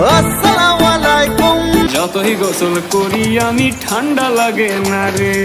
আসসালামু আলাইকুম। যতই গোসল করি আমি ঠান্ডা লাগে না রে।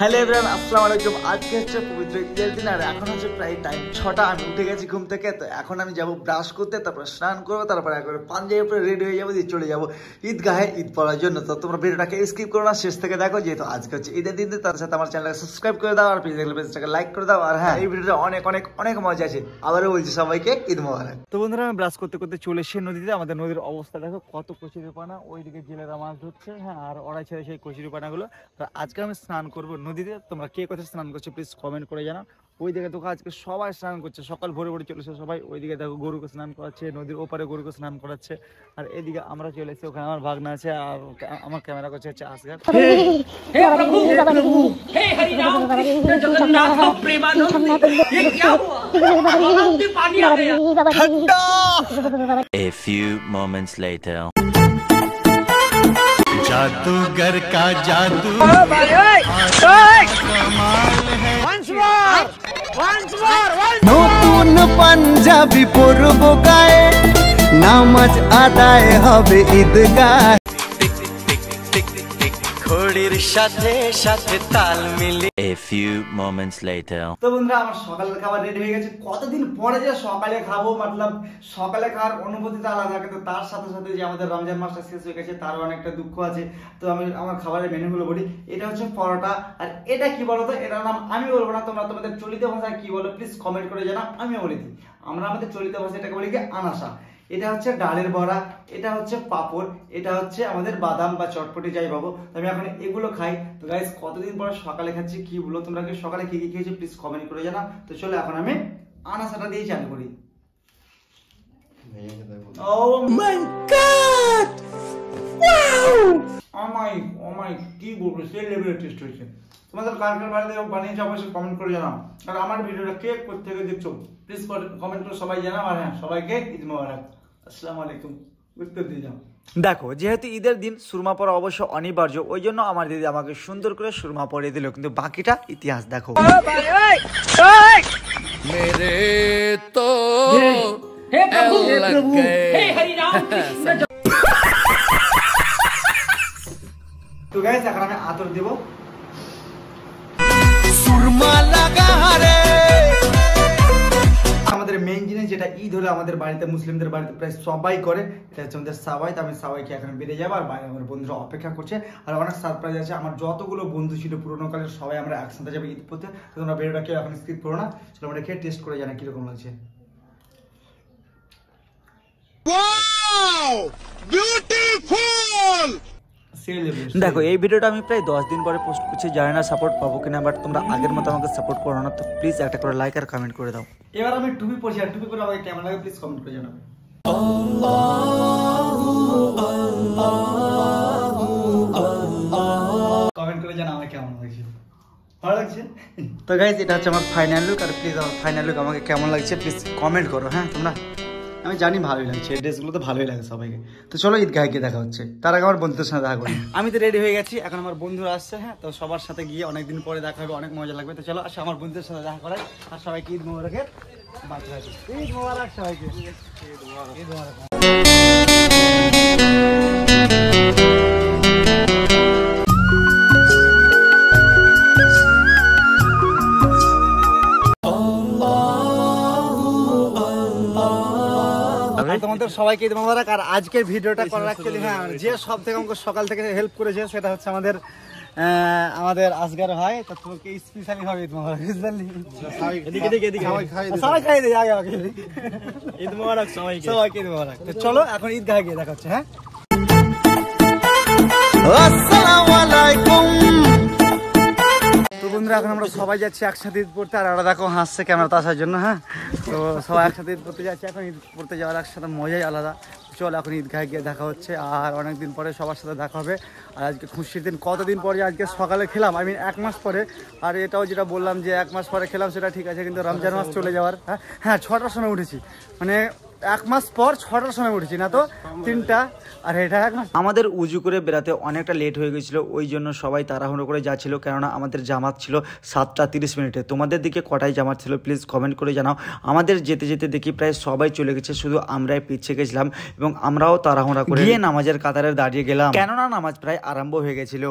হ্যালো এভরিওয়ান, আসসালামু আলাইকুম। আজকে হচ্ছে পবিত্র ঈদের দিন আর এখন হচ্ছে প্রায় টাইম 6টা। আমি উঠে গেছি ঘুম থেকে, তো এখন আমি যাব ব্রাশ করতে, তারপর স্নান করবো, তারপর একবারে পাঞ্জাবি পরে রেডি হয়ে যাবো, দিয়ে চলে যাবো ঈদগাহে ঈদ পড়ার জন্য। তো তোমরা ভিডিওটাকে স্কিপ করো না, শেষ থেকে দেখো, যেহেতু আজকে হচ্ছে ঈদের দিন। তার সাথে আমার চ্যানেলকে সাবস্ক্রাইব করে দাও আর পেজটাকে লাইক করে দাও। আর হ্যাঁ, এই ভিডিওটা অনেক অনেক অনেক মজা আছে। আবারও বলছি সবাইকে ঈদ মোবারক। তো বন্ধুরা, আমি ব্রাশ করতে করতে চলে এসেছি নদীতে। আমাদের নদীর অবস্থা দেখো, কত কচুরিপানা, ওইদিকে জেলেরা মাছ ধরছে। হ্যাঁ, আর ওরাই ছেড়ে সেই কচুরিপানাগুলো। তো আজকে আমি স্নান করবো নদীতে। তোমরা কে কোথায় স্নান করছো প্লিজ কমেন্ট করে জানাও। ওইদিকে দেখো আজকে সবাই স্নান করছে, সকাল ভোরে ভোরে চলেছে সবাই। ওইদিকে দেখো গরুকে স্নান করাচ্ছে, নদীর ওপারে গরুকে স্নান করাচ্ছে। আর এদিকে আমরা চলে এসেছি, ওখানে আমার ভাগনা আছে আর আমার ক্যামেরা করছে হচ্ছে আসগার। A few moments later. जादूगर का जादू নতুন পাঞ্জাবি পরব গায়ে, নামাজ আদায় হবে ঈদগাহ, ঘড়ির সাথে সাথে তাল মিলিয়ে। A few moments later. তো বন্ধুরা, আমার সকালের খাবার রেডি হয়ে গেছে। কতদিন পরে যে সকালে খাবো, মতলব সকালে খাওয়ার অনুভূতিটা আলাদা, কিন্তু তার সাথে সাথে যে আমাদের রমজান মাসটা শেষ হয়ে গেছে তারও অনেকটা দুঃখ আছে। তো আমি আমার খাবারের মেনুগুলো বলি। এটা হচ্ছে পরোটা। আর এটা কি বলো তো, এটার নাম আমি বলবো না, তোমরা তোমাদের চলিত ভাষায় কি বলো প্লিজ কমেন্ট করে জানাও। আমি বলে দিই, আমরা আমাদের চলিত ভাষায় এটাকে বলি কি আনাসা। এটা হচ্ছে ডালের বড়া, এটা হচ্ছে পাপড়, এটা হচ্ছে আমাদের বাদাম বা চটপটি যাই পাবো। আমি এখন এগুলো খাই। তো গাইস, কতদিন পরে সকালে খাচ্ছি, কি বলো তোমরা, কি সকালে কি কি খেয়েছো প্লিজ কমেন্ট করে জানাও। তো চলো এখন আমি আনাসাটা দিয়ে চালু করি। Oh my god! Wow! Oh my, কি বলবো, সেই লেভেলের টেস্ট হয়েছে। তোমাদের কার কার বাড়িতে বানিয়েছো অবশ্যই কমেন্ট করে জানাও। আর আমার ভিডিওটা কে কোথা থেকে দেখছো প্লিজ কমেন্ট করে সবাই জানাও। আর হ্যাঁ, সবাইকে ঈদ মোবারক, আসসালামু আলাইকুম। উত্তর দিয়ে যাও। দেখো, যেহেতু ঈদের দিন সুরমা পরা অবশ্য অনিবার্য, ওই জন্য আমার দিদি আমাকে সুন্দর করে সুরমা পরিয়ে দিল, কিন্তু বাকিটা ইতিহাস দেখো। मेरे तो তো গাইস, এখন আমি আতর দেব। সুরমা লাগা রে। আমাদের মেইন জিনিস যেটা ঈদ হলে আমাদের বাড়িতে, মুসলিমদের বাড়িতে প্রায় সবাই করে, এটা হচ্ছে আমাদের সাবাই। তো আমি সাবাইকে এখন বেড়ে যাবো, আর বাইরে আমার বন্ধুরা অপেক্ষা করছে। আর অনেক সারপ্রাইজ আছে। আমার যতগুলো বন্ধু ছিল পুরোনো কালের, সবাই আমরা একসাথে যাবো ঈদ করতে। তো তোমরা ভিডিওটা কেউ এখন স্কিপ করো না, চলো আমরা খেয়ে টেস্ট করে জানি কিরকম লাগছে। দেখো, এই ভিডিওটা আমি প্রায় 10 দিন পরে পোস্ট করছি, জানি না সাপোর্ট পাবো কিনা, বাট তোমরা আগের মতো আমাকে সাপোর্ট করো না। তো প্লিজ একটা করে লাইক আর কমেন্ট করে দাও। এবার আমি টুপি পরছি, আর টুপি পরে আমাকে কেমন লাগে প্লিজ কমেন্ট করে জানাবে। কমেন্ট করে জানাও আমাকে কেমন লাগছে, ভালো লাগছে। তো গাইস, এটা হচ্ছে আমার ফাইনাল লুক। আর প্লিজ আমার ফাইনাল লুক আমাকে কেমন লাগছে প্লিজ কমেন্ট করো। হ্যাঁ, তোমরা, আমি জানি ভালোই লাগছে, এই ড্রেসগুলো তো ভালোই লাগে সবাইকে। তো চলো ঈদগাহে গিয়ে দেখা হচ্ছে, তার আগে আমার বন্ধুদের সাথে দেখা করি। আমি তো রেডি হয়ে গেছি, এখন আমার বন্ধুরা আসছে। হ্যাঁ, তো সবার সাথে গিয়ে অনেকদিন পরে দেখা হবে, অনেক মজা লাগবে। তো চলো আসে আমার বন্ধুদের সাথে দেখা করাই। আর সবাইকে ঈদ মোবারকের বার্তা আছে। ঈদ মোবারক সবাইকে, ঈদ মোবারক। তোমাদের সবাইকে ঈদ মোবারক। আর আজকের ভিডিওটা করার অ্যাকচুয়ালি, হ্যাঁ, যে সব থেকে আমাকে সকাল থেকে হেল্প করেছে সেটা হচ্ছে আমাদের আসগার ভাই। তো তোকে স্পেশালি ভাবে ঈদ মোবারক। সবাই খাই দিই আগে আগে। ঈদ মোবারক সবাইকে, সবাইকে ঈদ মোবারক। তো চলো এখন ঈদগাহে গিয়ে দেখা হচ্ছে। হ্যাঁ, আসসালামু আলাইকুম। তো বন্ধুরা, এখন আমরা সবাই যাচ্ছি একসাথে ঈদ পড়তে। আর ওরা দেখো হাসছে ক্যামেরাতে আসার জন্য। হ্যাঁ, তো সবাই একসাথে ঈদ পড়তে যাচ্ছে। এখন ঈদ পড়তে যাওয়ার একসাথে মজাই আলাদা। চল এখন ঈদগাহে গিয়ে দেখা হচ্ছে। আর অনেকদিন পরে সবার সাথে দেখা হবে। আর আজকে খুশির দিন, কতদিন পরে আজকে সকালে খেলাম, আমি 1 মাস পরে। আর এটাও যেটা বললাম যে 1 মাস পরে খেলাম, সেটা ঠিক আছে, কিন্তু রমজান মাস চলে যাওয়ার। হ্যাঁ, 6টার সময় উঠেছি, মানে 1 মাস পর 6টার সময় উঠেছি না তো 3টা, আর এটা 1 মাস। আমাদের উজু করে বেরাতে অনেকটা লেট হয়ে গেছিল, ওই জন্য সবাই তাড়াহুড়ো করে যাচ্ছিল, কেননা আমাদের জামাত ছিল 7:30 তোমাদের দিকে কটায় জামাত ছিল প্লিজ কমেন্ট করে জানাও। আমাদের যেতে যেতে দেখি প্রায় সবাই চলে গেছে, শুধু আমরাই পিছিয়ে গেছিলাম এবং আমরাও তাড়াহুড়া করে গিয়ে নামাজের কাতারে দাঁড়িয়ে গেলাম, কেননা নামাজ প্রায় আরম্ভ হয়ে গেছিল।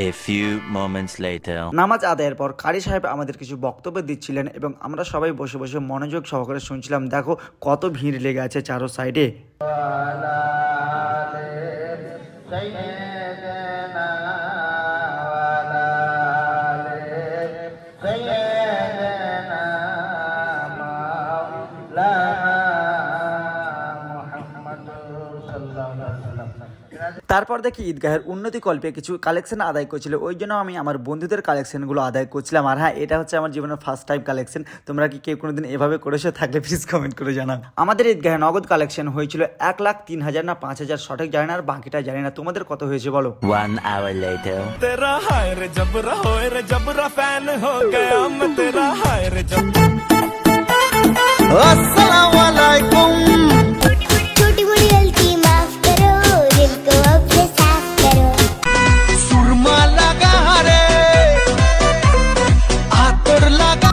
A few moments later. নামাজ আদায়ের পর কারি সাহেব আমাদের কিছু বক্তব্য দিচ্ছিলেন এবং আমরা সবাই বসে বসে মনোযোগ সহকারে শুনছিলাম। দেখো কত ভিড় লেগে আছে চারো সাইডে। তারপর দেখি ঈদগাহের উন্নতি কল্পে কিছু কালেকশন আদায় করছিল, ওই জন্য আমি আমার বন্ধুদের কালেকশনগুলো আদায় করছিলাম। আর হ্যাঁ, এটা হচ্ছে আমার জীবনের ফার্স্ট টাইম কালেকশন। তোমরা কি কেউ কোনোদিন এভাবে করেছো? থাকলে প্লিজ কমেন্ট করে জানাও। আমাদের ঈদগাহে নগদ কালেকশন হয়েছিল 1,03,000 না 5,000 সঠিক জানি না, আর বাকিটা জানি না। তোমাদের কত হয়েছে বলো? 1 hour later. तेरा हाय रे जबरा होए रे जबरा फैन हो गया मैं तेरा हाय रे जबरा। আসসালামু আলাইকুম। छोटी बड़ी गलती माफ करो, दिल को अब से साफ करो। সুরমা লাগা রে আতর লাগা।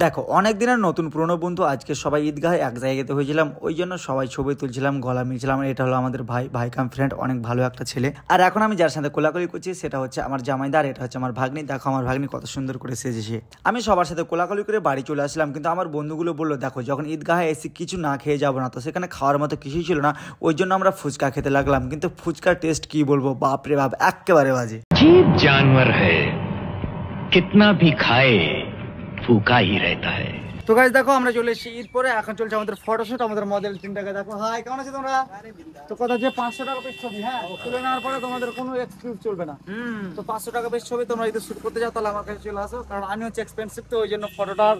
দেখো অনেক দিনের নতুন পুরনো বন্ধু, আজকে সবাই ঈদগাহে এক জায়গাতে হয়েছিলাম, ওই জন্য সবাই ছবি তুলছিলাম, গলা মিলছিলাম। এটা হলো আমাদের ভাই কাম ফ্রেন্ড, অনেক ভালো একটা ছেলে। আর এখন আমি যার সাথে কোলাকুলি করছি সেটা হচ্ছে আমার জামাইদার, এটা হচ্ছে আমার ভাগ্নি। দেখো আমার ভাগ্নি কত সুন্দর করে সেজেছে। আমি সবার সাথে কোলাকুলি করে বাড়ি চলে আসলাম, কিন্তু আমার বন্ধুগুলো বললো দেখো যখন ঈদগাহে এসে কিছু না খেয়ে যাবো না, তো সেখানে খাওয়ার মতো কিছুই ছিল না, ওই জন্য আমরা ফুচকা খেতে লাগলাম। কিন্তু ফুচকার টেস্ট কি বলবো, বাপরে বাপ, একেবারে বাজে। जीव जानवर है, कितना भी खाए फूका ही रहता है। তো গাইস দেখো আমরা চলে এসেছি ঈদ পরে, এখন চলছে আমাদের ফটোশুট। আমাদের মডেল টিমটাকে দেখো। হাই, কেমন আছো তোমরা? তো কথা যে 500 টাকা পিস ছবি, হ্যাঁ তুলে নেওয়ার পরে তোমাদের কোনো এক্সকিউজ চলবে না। তো 500 টাকা পিস ছবি তোমরা যদি শুট করতে যাও তাহলে আমার কাছে চলে আসো, কারণ আমি হচ্ছে এক্সপেন্সিভ, তো ওই জন্য ফটোটার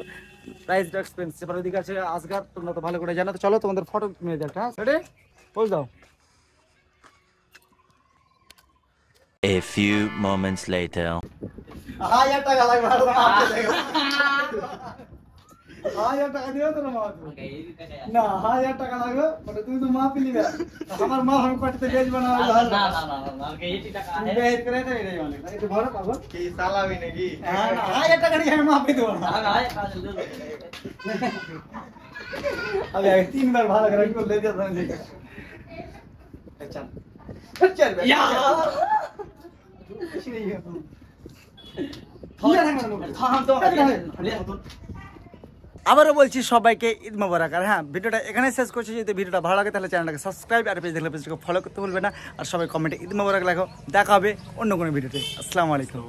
প্রাইসটা এক্সপেন্সিভ। আর ওইদিকে আছে আসগার, তোমরা তো ভালো করে জানো। তো চলো তোমাদের ফটো নিয়ে যাও। হ্যাঁ রেডি? পোজ দাও। A few moments later. 1000 টাকা লাগবে, 1000 টাকা দিও তো না, 1000 টাকা লাগবে, মানে তুমি তো মাপি নিবে। আমার মা আমি পাঠিয়ে বেচ বানাবো। না না না না, এই টাকা আছে বেচ করে দে, এটাই মানে একটু ভরো পাবো কি সালামি নাকি? হ্যাঁ 1000 টাকা দিয়ে আমি মাপি দেব না। আগে 3 বার ভালো করে একটু লে দিও তুমি। আচ্ছা চল ইয়া কিছু নেই এখন। আবারও বলছি সবাইকে ঈদ মোবারক। আর হ্যাঁ, ভিডিওটা এখানে শেষ করছি। যদি ভিডিওটা ভালো লাগে তাহলে চ্যানেলটাকে সাবস্ক্রাইব, আর পেজ দেখলে পেজটাকে ফলো করতে ভুলবে না। আর সবাই কমেন্টে ঈদ মোবারক লেখো। দেখা হবে অন্য কোনো ভিডিওতে। আসসালামু আলাইকুম।